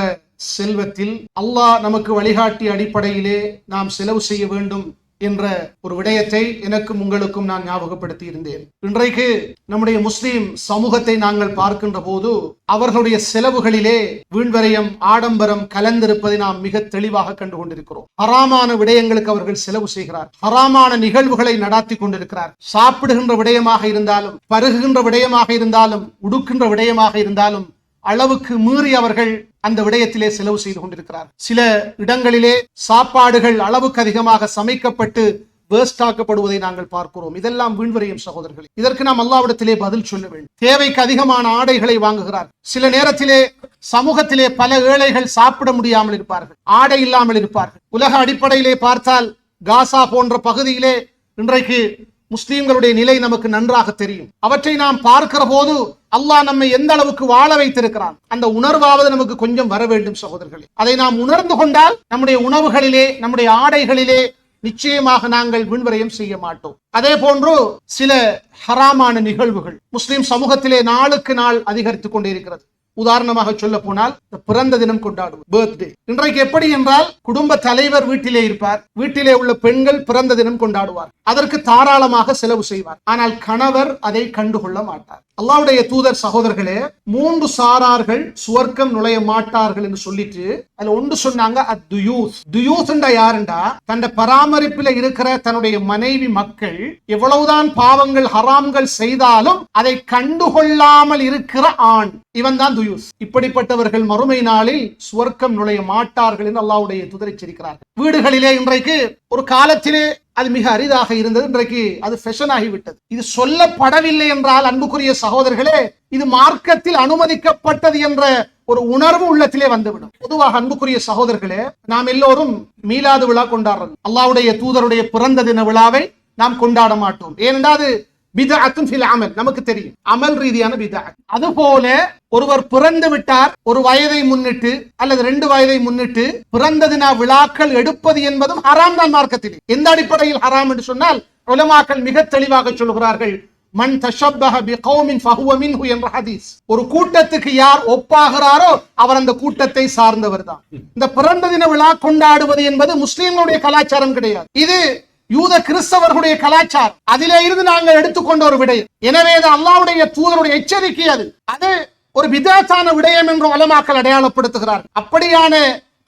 செல்வத்தில் அல்லாஹ் நமக்கு வழிகாட்டிய அடிப்படையிலே நாம் செலவு செய்ய வேண்டும் என்ற ஒரு விடயத்தை எனக்கும் உங்களுக்கும் நான் ஞாபகப்படுத்தி இருந்தேன். இன்றைக்கு நம்முடைய முஸ்லிம் சமூகத்தை நாங்கள் பார்க்கின்ற போது அவர்களுடைய செலவுகளிலே வீண்வரையம், ஆடம்பரம் கலந்திருப்பதை நாம் மிக தெளிவாக கண்டு கொண்டிருக்கிறோம். ஹராமான விடயங்களுக்கு அவர்கள் செலவு செய்கிறார். ஹராமான நிகழ்வுகளை நடாத்தி கொண்டிருக்கிறார். சாப்பிடுகின்ற விடயமாக இருந்தாலும், பருகுகின்ற விடயமாக இருந்தாலும், உடுக்கின்ற விடயமாக இருந்தாலும் அளவுக்கு மீறி அவர்கள் அந்த விடயத்திலே செலவு செய்து கொண்டிருக்கிறார். சில இடங்களிலே சாப்பாடுகள் அளவுக்கு அதிகமாக சமைக்கப்பட்டு வேஸ்ட் ஆக்கப்படுவதை நாங்கள் பார்க்கிறோம். இதெல்லாம் வீண்வரையும் சகோதரர்களே. இதற்கு நாம் அல்லாஹ்விடத்திலே பதில் சொல்ல வேண்டும். தேவைக்கு அதிகமான ஆடைகளை வாங்குகிறார். சில நேரத்திலே சமூகத்திலே பல ஏழைகள் சாப்பிட முடியாமல் இருப்பார்கள், ஆடை இல்லாமல் இருப்பார்கள். உலக அடிப்படையிலே பார்த்தால் காசா போன்ற பகுதியிலே இன்றைக்கு முஸ்லிம்களுடைய நிலை நமக்கு நன்றாக தெரியும். அவற்றை நாம் பார்க்கிற போது அல்லாஹ் நம்மை எந்த அளவுக்கு வாழ வைத்திருக்கிறான், அந்த உணர்வாவது நமக்கு கொஞ்சம் வர வேண்டும் சகோதரர்களே. அதை நாம் உணர்ந்து கொண்டால் நம்முடைய உணவுகளிலே, நம்முடைய ஆடைகளிலே நிச்சயமாக நாங்கள் வீண்வரையம் செய்ய மாட்டோம். அதே போன்று சில ஹராமான நிகழ்வுகள் முஸ்லிம் சமூகத்திலே நாளுக்கு நாள் அதிகரித்துக் கொண்டே இருக்கிறது. உதாரணமாக சொல்ல போனால் பிறந்த தினம் கொண்டாடுவோம், பர்த்டே. இன்றைக்கு எப்படி என்றால், குடும்ப தலைவர் வீட்டிலே இருப்பார், வீட்டிலே உள்ள பெண்கள் பிறந்த தினம் கொண்டாடுவார், அதற்கு தாராளமாக செலவு செய்வார். ஆனால் கணவர் அதை கண்டுகொள்ள மாட்டார். அல்லாஹ்வுடைய தூதர் சகோதரர்களே, 3 சாரார்கள் சுவர்க்கம் நுழைய மாட்டார்கள் என்று சொல்லிட்டு அதுல ஒன்று சொன்னாங்க, அத்துயூஸ். துயூஸ்ண்டா யாருண்டா, தன்னை பராமரிப்பில் இருக்கிற தன்னுடைய மனைவி மக்கள் எவ்வளவுதான் பாவங்கள் ஹராம்கள் செய்தாலும் அதை கண்டுகொள்ளாமல் இருக்கிற ஆண், இவன் தான் துயூஸ். இப்படிப்பட்டவர்கள் மறுமை நாளில் சுவர்க்கம் நுழைய மாட்டார்கள் என்று அல்லாஹ்வுடைய தூதர் எச்சரிக்கிறார்கள். வீடுகளிலே இன்றைக்கு, ஒரு காலத்திலே அது மிக அரிதாக இருந்தது, இன்றைக்கு அது ஃபேஷன் ஆகிவிட்டது. இது சொல்லப்படவில்லை என்றால் அன்புக்குரிய சகோதரர்களே, இது மார்க்கத்தில் அனுமதிக்கப்பட்டது என்ற ஒரு உணர்வு உள்ளத்திலே வந்துவிடும். பொதுவாக அன்புக்குரிய சகோதரர்களே, நாம் எல்லோரும் மீலாது விழா கொண்டாடுறோம். அல்லாஹ்வுடைய தூதருடைய பிறந்த தின விழாவை நாம் கொண்டாட மாட்டோம். ஏனென்றால் பிதஅத்துன் ஃபில் அமல், நமக்கு தெரியும், அமல் ரீதியான பிதஅத். அதுபோல ஒருவர் பிறந்து விட்டார், ஒரு வயதை முன்னிட்டு அல்லது 2 வயதை முன்னிட்டு பிறந்த தின விழாக்கள் எடுப்பது என்பதும் ஹராம் தான் மார்க்கத்திலே. எந்த அடிப்படையில் ஹராம் என்று சொன்னால், உலமாக்கள் மிக தெளிவாக சொல்கிறார்கள், மன் தஷப்பஹ பிகௌமின் ஃபஹுவ மின்ஹு என்ற ஹதீஸ். ஒரு கூட்டத்துக்கு யார் ஒப்பாகிறாரோ அவர் அந்த கூட்டத்தை சார்ந்தவர் தான். இந்த பிறந்த தின விழா கொண்டாடுவது என்பது முஸ்லிம்களுடைய கலாச்சாரம் கிடையாது, இது யூத கிறிஸ்தவர்களுடைய கலாச்சாரம். அதிலே இருந்து நாங்கள் எடுத்துக்கொண்ட ஒரு விடயம். எனவே அல்லாஹ்வுடைய தூதருடைய எச்சரிக்கை அது ஒரு பிதஅத்தான விடயம் என்று உலமாக்கள் அடையாளப்படுத்துகிறார்கள். அப்படியான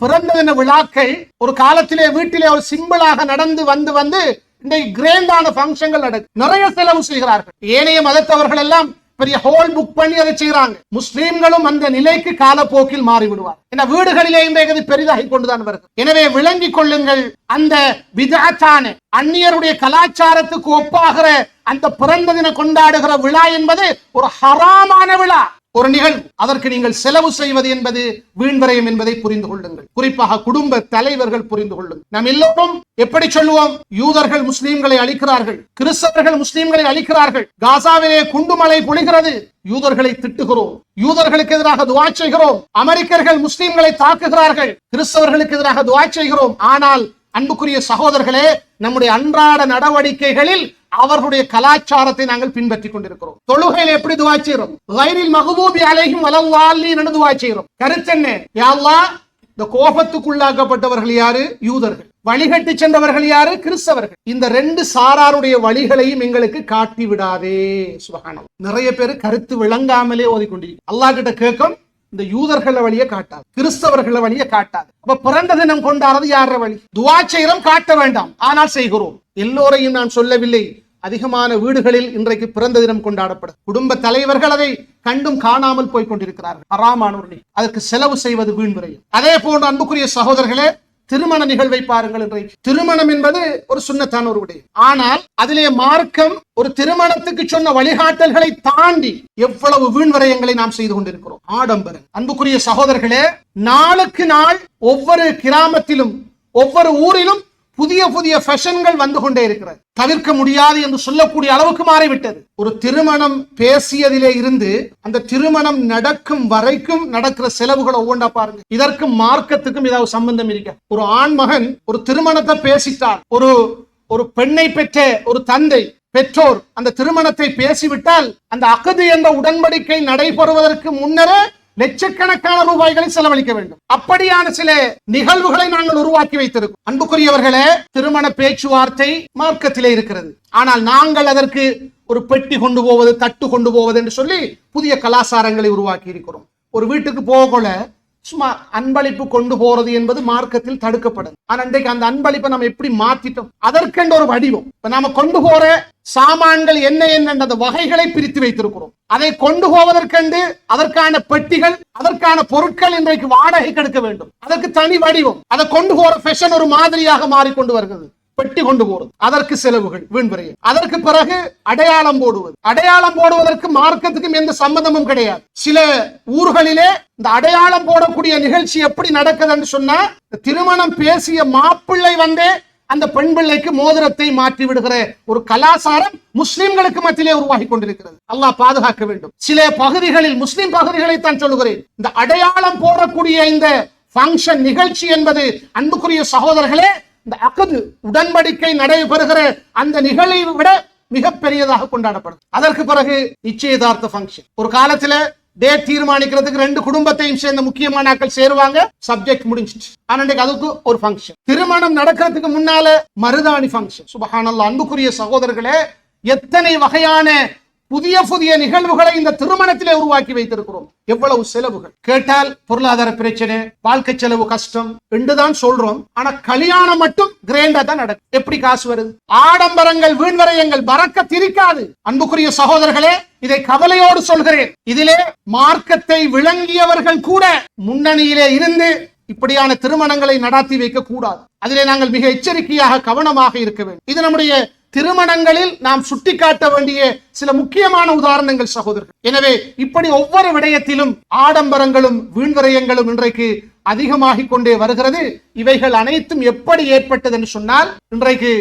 பிறந்த தின விழாக்கள் ஒரு காலத்திலே வீட்டிலே ஒரு சிம்பிளாக நடந்து வந்து இன்றைக்கு கிராண்டான ஃபங்க்ஷன்கள் நடக்கும், நிறைய செலவு செய்கிறார்கள். ஏனைய மதத்தவர்கள் எல்லாம் பெரிய ஹோல் புக் பண்ணி அதை செய்யறாங்க. முஸ்லீம்களும் அந்த நிலைக்கு காலப்போக்கில் மாறிவிடுவார். என வீடுகளிலே இன்றைக்கு பெரிதாகி கொண்டுதான் வருகிறது. எனவே விளங்கிக் கொள்ளுங்கள், அந்த பிதஅத்தான அந்நியருடைய கலாச்சாரத்துக்கு ஒப்பாகிற அந்த பிறந்த தின கொண்டாடுகிற விழா என்பது ஒரு ஹராமான விழா, ஒரு நிகழ்வு. அதற்கு நீங்கள் செலவு செய்வது என்பது வீண்வரையம் என்பதை புரிந்து கொள்ளுங்கள். குறிப்பாக குடும்ப தலைவர்கள் புரிந்து கொள்ளுங்கள். நாம் எல்லோரும் எப்படி சொல்லுவோம், யூதர்கள் முஸ்லீம்களை அழிக்கிறார்கள், கிறிஸ்தவர்கள் முஸ்லீம்களை அழிக்கிறார்கள், காசாவிலே குண்டுமலை பொழிகிறது, யூதர்களை திட்டுகிறோம், யூதர்களுக்கு எதிராக துஆ செய்கிறோம், அமெரிக்கர்கள் முஸ்லீம்களை தாக்குகிறார்கள், கிறிஸ்தவர்களுக்கு எதிராக துஆ செய்கிறோம். ஆனால் அன்புக்குரிய சகோதரர்களே, நம்முடைய அன்றாட நடவடிக்கைகளில் அவர்களுடைய கலாச்சாரத்தை நாங்கள் பின்பற்றிக் கொண்டிருக்கிறோம். தொழுகையில் எப்படி துஆ செய்கிறோம், கைரில் மக்தூபி அலைஹிம் வலல்லாலின் என்று துஆ செய்கிறோம். கருத்து என்ன, யா அல்லாஹ், இந்த கோபத்துக்குள்ளாக்கப்பட்டவர்கள் யாரு, யூதர்கள். வழிகட்டி சென்றவர்கள் யாரு, கிறிஸ்தவர்கள். இந்த 2 சாராருடைய வழிகளையும் எங்களுக்கு காட்டி விடாதே. சுப்ஹானல்லாஹ். நிறைய பேர் கருத்து விளங்காமலே ஓதிக்கொண்டிருக்கிறார். அல்லாஹ் கிட்ட கேட்கும், இந்த யூதர்கள வழியை காட்டாது, கிறிஸ்தவர்கள வழியை காட்டாது. அப்ப பிறந்த தினம் கொண்டாடுறது யார வழி? துஆ செய்கிறோம், காட்ட வேண்டாம், ஆனால் செய்கிறோம். எல்லோரையும் நான் சொல்லவில்லை, அதிகமான வீடுகளில் இன்றைக்கு பிறந்த தினம் கொண்டாடப்படும். குடும்ப தலைவர்கள் அதை கண்டும் காணாமல் போய் கொண்டிருக்கிறார்கள். ஹராமானவர்கள் அதற்கு செலவு செய்வது வீண் விரயம். அதே போன்று அன்புக்குரிய சகோதரர்களே, திருமண நிகழ்வை பாருங்கள். இன்றைக்கு திருமணம் என்பது ஒரு சுன்னத்தான ஒரு விடயம். ஆனால் அதிலே மார்க்கம் ஒரு திருமணத்துக்கு சொன்ன வழிகாட்டல்களை தாண்டி எவ்வளவு வீண் விரயங்களை நாம் செய்து கொண்டிருக்கிறோம். ஆடம்பரம். அன்புக்குரிய சகோதரர்களே, நாளுக்கு நாள் ஒவ்வொரு கிராமத்திலும் ஒவ்வொரு ஊரிலும் புதிய புதிய ஃபேஷன்கள் வந்து கொண்டே இருக்கிறது. தவிர்க்க முடியாது என்று சொல்லக்கூடிய அளவுக்கு மாறிவிட்டது. ஒரு திருமணம் பேசியதிலே இருந்து அந்த திருமணம் நடக்கும் வரைக்கும் நடக்கிற செலவுகளை ஒவ்வொன்றா பாருங்க. இதற்கும் மார்க்கத்துக்கும் ஏதாவது சம்பந்தம் இருக்க? ஒரு ஆண் மகன் ஒரு திருமணத்தை பேசிட்டால், ஒரு பெண்ணை பெற்ற ஒரு தந்தை பெற்றோர் அந்த திருமணத்தை பேசிவிட்டால், அந்த அக்து என்ற உடன்படிக்கை நடைபெறுவதற்கு முன்னரே லட்சக்கணக்கான ரூபாய்களை செலவழிக்க வேண்டும். அப்படியான சில நிகழ்வுகளை நாங்கள் உருவாக்கி வைத்திருக்கோம். அன்புக்குரியவர்களே, திருமண பேச்சுவார்த்தை மார்க்கத்திலே இருக்கிறது. ஆனால் நாங்கள் அதற்கு ஒரு பெட்டி கொண்டு போவது, தட்டு கொண்டு போவது என்று சொல்லி புதிய கலாச்சாரங்களை உருவாக்கி இருக்கிறோம். ஒரு வீட்டுக்கு போகல சும்மா அன்பளிப்பு கொண்டு போறது என்பது மார்க்கத்தில் தடுக்கப்படும். ஆனா இன்றைக்கு அந்த அன்பளிப்பை நம்ம எப்படி மாத்திட்டோம்? அதற்கென்று ஒரு வடிவம். இப்ப நாம கொண்டு போற சாமான்கள் என்ன என்ற வகைகளை பிரித்து வைத்திருக்கிறோம். அதை கொண்டு போவதற்கென்று அதற்கான பெட்டிகள், அதற்கான பொருட்கள் இன்றைக்கு வாடகை கெடுக்க வேண்டும். அதற்கு தனி வடிவம். அதை கொண்டு போற ஃபேஷன் ஒரு மாதிரியாக மாறிக்கொண்டு வருகிறது. பெட்டி கொண்டு போறது, அதற்கு செலவுகள், வீண் விரயம். அதற்கு பிறகு அடையாளம் போடுவது. அடையாளம் போடுவதற்கு மார்க்கத்துக்கும் எந்த சம்பந்தமும் கிடையாது. சில ஊர்களிலே இந்த அடையாளம் போடக்கூடிய நிகழ்ச்சி எப்படி நடக்குதுன்னு சொன்னா, திருமணம் பேசிய மாப்பிள்ளை வந்தே அந்த பெண் பிள்ளைக்கு மோதிரத்தை மாற்றி விடுகிற ஒரு கலாச்சாரம் முஸ்லிம்களுக்கு மத்தியிலே உருவாகி கொண்டிருக்கிறது. அல்லாஹ் பாதுகாக்க வேண்டும். சில பகுதிகளில், முஸ்லிம் பகுதிகளை தான் சொல்லுகிறேன், இந்த அடையாளம் போடக்கூடிய இந்த ஃபங்க்ஷன் நிகழ்ச்சி என்பது அன்புக்குரிய சகோதரர்களே, இந்த அக்து உடன்படிக்கை நடைபெறுகிற அந்த நிகழ்வை விட மிக பெரியதாக கொண்டாடப்படும். அதற்கு பிறகு நிச்சயதார்த்த ஃபங்க்ஷன். ஒரு காலத்துல டேட் தீர்மானிக்கிறதுக்கு ரெண்டு குடும்பத்தையும் சேர்ந்த முக்கியமான ஆட்கள் சேருவாங்க, சப்ஜெக்ட் முடிஞ்சிச்சு. ஆனா அதுக்கு ஒரு ஃபங்க்ஷன். திருமணம் நடக்கிறதுக்கு முன்னால மருதாணி ஃபங்க்ஷன். சுபஹானல்லாஹ். அன்புக்குரிய சகோதரர்களே, எத்தனை வகையான புதிய புதிய நிகழ்வுகளை இந்த திருமணத்திலே உருவாக்கி வைத்திருக்கிறோம். எவ்வளவு செலவுகள் கேட்டால் பொருளாதார பிரச்சனை, வாழ்க்கை செலவு கஷ்டம் என்றுதான் சொல்றோம். ஆனா கல்யாணம் மட்டும் கிராண்டா தான் நடக்கும். எப்படி காசு வருது? ஆடம்பரங்கள், வீண்வரையங்கள், பரக்கத் இருக்காது. அன்புக்குரிய சகோதரர்களே, இதை கவலையோடு சொல்கிறேன். இதிலே மார்க்கத்தை விளங்கியவர்கள் கூட முன்னணியிலே இருந்து இப்படியான திருமணங்களை நடத்தி வைக்க கூடாது. அதிலே நாங்கள் மிக எச்சரிக்கையாக கவனமாக இருக்க வேண்டும். இது நம்முடைய திருமணங்களில் நாம் சுட்டிக்காட்ட வேண்டிய சில முக்கியமான உதாரணங்கள் சகோதரர்கள். எனவே இப்படி ஒவ்வொரு விடயத்திலும் ஆடம்பரங்களும் வீண்விரயங்களும் இன்றைக்கு அதிகமாகிக் கொண்டே வருகிறது. இவைகள் அனைத்தும் எப்படி ஏற்பட்டது என்று சொன்னால், இன்றைக்கு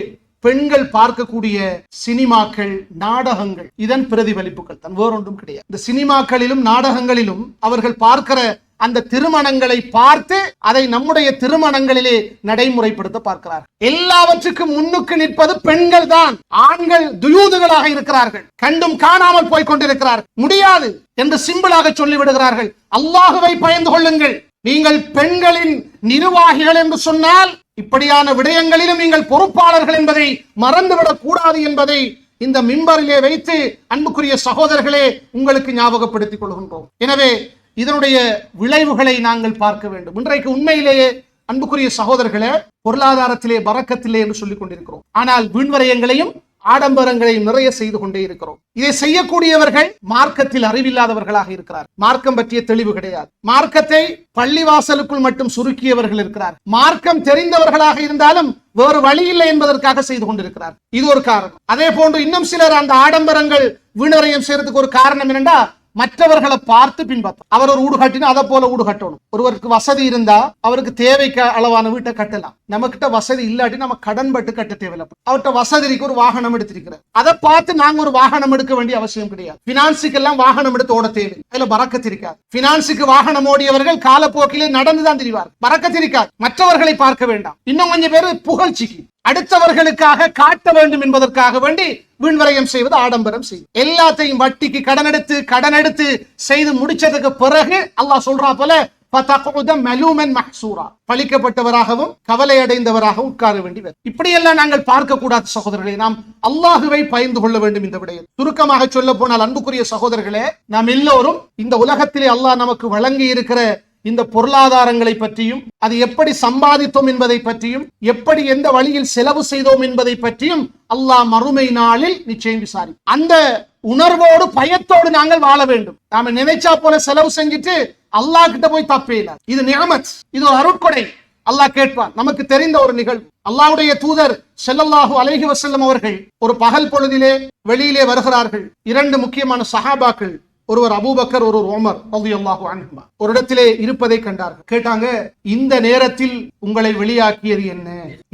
பெண்கள் பார்க்கக்கூடிய சினிமாக்கள், நாடகங்கள், இதன் பிரதிபலிப்புகள் தான், வேறொன்றும் கிடையாது. இந்த சினிமாக்களிலும் நாடகங்களிலும் அவர்கள் பார்க்கிற அந்த திருமணங்களை பார்த்து அதை நம்முடைய திருமணங்களிலே நடைமுறைப்படுத்த பார்க்கிறார்கள். எல்லாவற்றுக்கும் முன்னுக்கு நிற்பது பெண்கள் தான். ஆண்கள் துயூதுகளாக இருக்கிறார்கள், கண்டும் காணாமல் போய் கொண்டிருக்கிறார்கள். முடியாது என்று சிம்பிளாக சொல்லிவிடுகிறார்கள். அல்லாஹுவை பயந்து கொள்ளுங்கள். நீங்கள் பெண்களின் நிர்வாகிகள் என்று சொன்னால் இப்படியான விடயங்களிலும் நீங்கள் பொறுப்பாளர்கள் என்பதை மறந்துவிடக் கூடாது என்பதை இந்த மிம்பரிலே வைத்து அன்புக்குரிய சகோதரர்களே உங்களுக்கு ஞாபகப்படுத்திக் கொள்கின்றோம். எனவே இதனுடைய விளைவுகளை நாங்கள் பார்க்க வேண்டும். இன்றைக்கு உண்மையிலேயே அன்புக்குரிய சகோதரர்களே, பொருளாதாரத்திலே பரக்கத்திலே என்று சொல்லிக் கொண்டிருக்கிறோம். ஆனால் வீண்வரையங்களையும் ஆடம்பரங்களையும் நிறைய செய்து கொண்டே இருக்கிறோம். இதை செய்யக்கூடியவர்கள் மார்க்கத்தில் அறிவில்லாதவர்களாக இருக்கிறார். மார்க்கம் பற்றிய தெளிவு கிடையாது. மார்க்கத்தை பள்ளிவாசலுக்குள் மட்டும் சுருக்கியவர்கள் இருக்கிறார். மார்க்கம் தெரிந்தவர்களாக இருந்தாலும் வேறு வழி இல்லை என்பதற்காக செய்து கொண்டிருக்கிறார். இது ஒரு காரணம். அதே போன்று இன்னும் சிலர் அந்த ஆடம்பரங்கள் வீண்வரையம் செய்யறதுக்கு ஒரு காரணம் என்னென்றா, மற்றவர்களை பார்த்து பின்பற்ற. அவர் ஒரு வீடு கட்டினா அதை போல வீடு கட்டணும். ஒருவருக்கு வசதி இருந்தா அவருக்கு தேவைக்கு அளவான வீட்டை கட்டலாம். நம்ம கிட்ட வசதி இல்லாட்டி நம்ம கடன் பட்டு கட்ட தேவையில்லை. அவர்கிட்ட வசதிக்கு ஒரு வாகனம் எடுத்திருக்கிறார், அதை பார்த்து நாங்க ஒரு வாகனம் எடுக்க வேண்டிய அவசியம் கிடையாது. பினான்ஸுக்கு எல்லாம் வாகனம் எடுத்து ஓட தேவை, அதுல பரக்கத்திருக்காது. பினான்ஸுக்கு வாகனம் ஓடியவர்கள் காலப்போக்கிலே நடந்துதான் திரிவார், பரக்கத்திருக்காது. மற்றவர்களை பார்க்க வேண்டாம். இன்னும் கொஞ்சம் பேரு புகழ்ச்சிக்கு, அடுத்தவர்களுக்காக காட்ட வேண்டும் என்பதற்காக வேண்டி வீண்வரையம் செய்வது, ஆடம்பரம் செய்வது. எல்லாத்தையும் வட்டிக்கு கடன் எடுத்து செய்து முடிச்சதுக்கு பிறகு அல்லாஹ் சொல்றா போல பழிக்கப்பட்டவராகவும் கவலை அடைந்தவராகவும் உட்கார வேண்டி வரும். இப்படியெல்லாம் நாங்கள் பார்க்க கூடாது சகோதரர்களே. நாம் அல்லாஹுவை பயந்து கொள்ள வேண்டும். இந்த விடயம் சுருக்கமாக சொல்ல போனால் அன்புக்குரிய சகோதரர்களே, நாம் எல்லோரும் இந்த உலகத்திலே அல்லாஹ் நமக்கு வழங்கி இருக்கிற இந்த பொருளாதாரங்களை பற்றியும் அது எப்படி சம்பாதித்தோம் என்பதை பற்றியும் எப்படி எந்த வழியில் செலவு செய்தோம் என்பதை பற்றியும் அல்லாஹ் மறுமை நாளில் நிச்சயம் விசாரி. அந்த உணர்வோடு பயத்தோடு நாங்கள் வாழ வேண்டும். நாம நினைச்சா போல செலவு செஞ்சுட்டு அல்லாஹ் கிட்ட போய் தப்பே இல்லை. இது நிஅமத், இது ஒரு அருட்கொடை. அல்லாஹ் கேட்பான். நமக்கு தெரிந்த ஒரு நிகழ்வு, அல்லாஹ்வுடைய தூதர் ஸல்லல்லாஹு அலைஹி வஸல்லம் அவர்கள் ஒரு பகல் பொழுதிலே வெளியிலே வருகிறார்கள். இரண்டு முக்கியமான சஹாபாக்கள், ஒருவர் அபூபக்கர், ஒருவர் உமர் ரலியல்லாஹு அன்ஹுமா, ஒரு இடத்திலே இருப்பதை கண்டார்கள். கேட்டாங்க, இந்த நேரத்தில் உங்களை வெளியாக்கியது என்ன?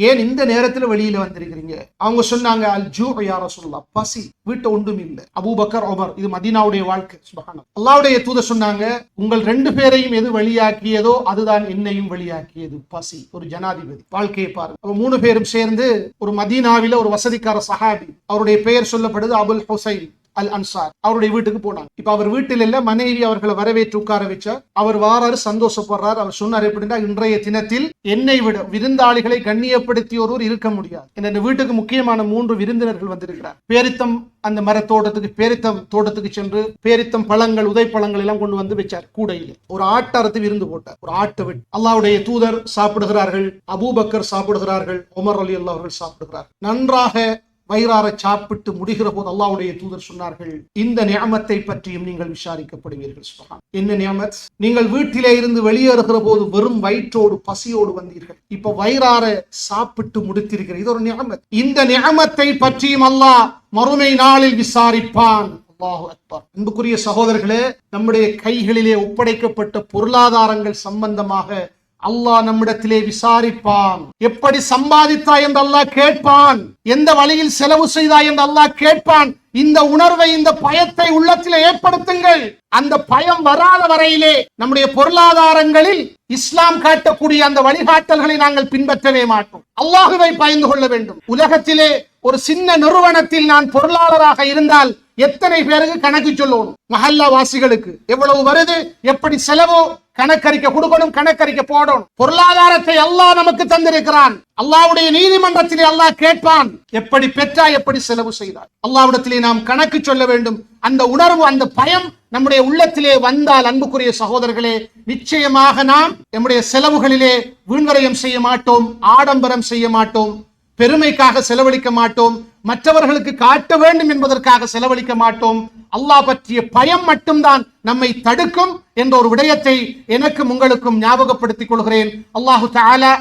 ஏன் இந்த நேரத்தில் வெளியில வந்திருக்கிறீங்க? அவங்க சொன்னாங்க, அல் ஜூ யா ரசூலுல்லாஹ், பசி, வீட்டை ஒன்றும் இல்லை. அபூபக்கர், உமர், இது மதீனாவுடைய வாழ்க்கை. சுப்ஹானல்லாஹ். அல்லாஹ்வுடைய தூதர் சொன்னாங்க, உங்கள் ரெண்டு பேரையும் எது வெளியாக்கியதோ அதுதான் என்னையும் வெளியாக்கியது, பசி. ஒரு ஜனாதிபதி வாழ்க்கையை பாருங்க. அப்ப மூணு பேரும் சேர்ந்து ஒரு மதீனாவில ஒரு வசதிக்கார சஹாபி, அவருடைய பெயர் சொல்லப்படுது அபுல் ஹுசைன் அல் அன்சார், அவருடைய வீட்டுக்கு போனாங்க. இப்ப அவர் வீட்டில் இல்ல, மனைவி அவர்களை வரவேற்று உட்கார வச்சார். அவர் வாராரு, சந்தோஷப்படுறாரு. அவர் சொன்னார், எப்படின்னா, இன்றைய தினத்தில் என்னை விட விருந்தாளிகளை கண்ணியப்படுத்தி ஒருவர் இருக்க முடியாது. இந்த வீட்டுக்கு முக்கியமான 3 விருந்தினர்கள் வந்திருக்கிறார். பேரித்தம் அந்த மரத்தோட்டத்துக்கு, பேரித்தம் தோட்டத்துக்கு சென்று பேரித்தம் பழங்கள், உதை பழங்கள் எல்லாம் கொண்டு வந்து வச்சார். கூடையில் ஒரு ஆட்டை அறுத்து விருந்து போட்டார். ஒரு ஆட்டை விட்டு அல்லாஹ்வுடைய தூதர் சாப்பிடுகிறார்கள், அபூபக்கர் சாப்பிடுகிறார்கள், உமர் ரலியல்லாஹு அவர்கள் சாப்பிடுகிறார்கள். நன்றாக வயிறார சாப்பிட்டு முடிகிற போது அல்லாஹ்வுடைய தூதர் சொன்னார்கள், இந்த நிஅமத்தை பற்றியும் நீங்கள் விசாரிக்கப்படுவீர்கள். சுப்ஹான். என்ன நிஅமத்? நீங்கள் வீட்டிலே இருந்து வெளியேறுகிற போது வெறும் வயிற்றோடு பசியோடு வந்தீர்கள். இப்ப வயிறார சாப்பிட்டு முடித்திருக்கிற, இது ஒரு நிஅமத். இந்த நிஅமத்தை பற்றியும் அல்லாஹ் மறுமை நாளில் விசாரிப்பான். அல்லாஹு அக்பர். அன்புக்குரிய சகோதரர்களே, நம்முடைய கைகளிலே ஒப்படைக்கப்பட்ட பொருளாதாரங்கள் சம்பந்தமாக அல்லாஹ் நம்மிடத்திலே விசாரிப்பான். எப்படி சம்பாதித்தாய் என்று அல்லாஹ் கேட்பான். எந்த வழியில் செலவு செய்தாய் என்று அல்லாஹ் கேட்பான். இந்த உணர்வை, இந்த பயத்தை உள்ளத்திலே ஏற்படுத்துங்கள். அந்த பயம் வராத வரையிலே நம்முடைய பொருளாதாரங்களில் இஸ்லாம் காட்டக்கூடிய அந்த வழிகாட்டல்களை நாங்கள் பின்பற்றவே மாட்டோம். அல்லாஹுவை பயந்து கொள்ள வேண்டும். உலகத்திலே ஒரு சின்ன நிறுவனத்தில் நான் பொருளாளராக இருந்தால் எத்தனை பேருக்கு கணக்கு சொல்லணும்? மஹல்லா வாசிகளுக்கு எவ்வளவு வருது, எப்படி செலவு, கணக்கறிக்கை கொடுக்கணும், கணக்கறிக்கை போடணும். பொருளாதாரத்தை அல்லாஹ் நமக்கு தந்திருக்கிறான். அல்லாஹ்வுடைய நீதிமன்றத்திலே அல்லாஹ் கேட்பான், எப்படி பெற்றாய், எப்படி செலவு செய்தாய். அல்லாஹ்விடத்திலே நாம் கணக்கு சொல்ல வேண்டும். அந்த உணர்வு, அந்த பயம் நம்முடைய உள்ளத்திலே வந்தால், அன்புக்குரிய சகோதரர்களே, நிச்சயமாக நாம் நம்முடைய செலவுகளிலே வீண்வரையம் செய்ய மாட்டோம், ஆடம்பரம் செய்ய மாட்டோம், பெருமைக்காக செலவழிக்க மாட்டோம், மற்றவர்களுக்கு காட்ட வேண்டும் என்பதற்காக செலவழிக்க மாட்டோம். அல்லாஹ் பற்றிய பயம் மட்டும்தான் நம்மை தடுக்கும் என்ற ஒரு விடயத்தை எனக்கும் உங்களுக்கும் ஞாபகப்படுத்திக் கொள்கிறேன். அல்லாஹு தஆலா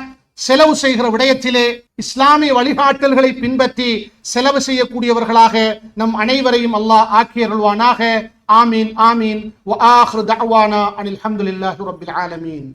செலவு செய்கிற விடயத்திலே இஸ்லாமிய வழிகாட்டல்களை பின்பற்றி செலவு செய்யக்கூடியவர்களாக நம் அனைவரையும் அல்லாஹ் ஆக்கியருள்வானாக. ஆமீன் ஆமீன். வ ஆகிரு தஅவானா அனில் ஹம்துலில்லாஹி ரப்பில் ஆலமீன்.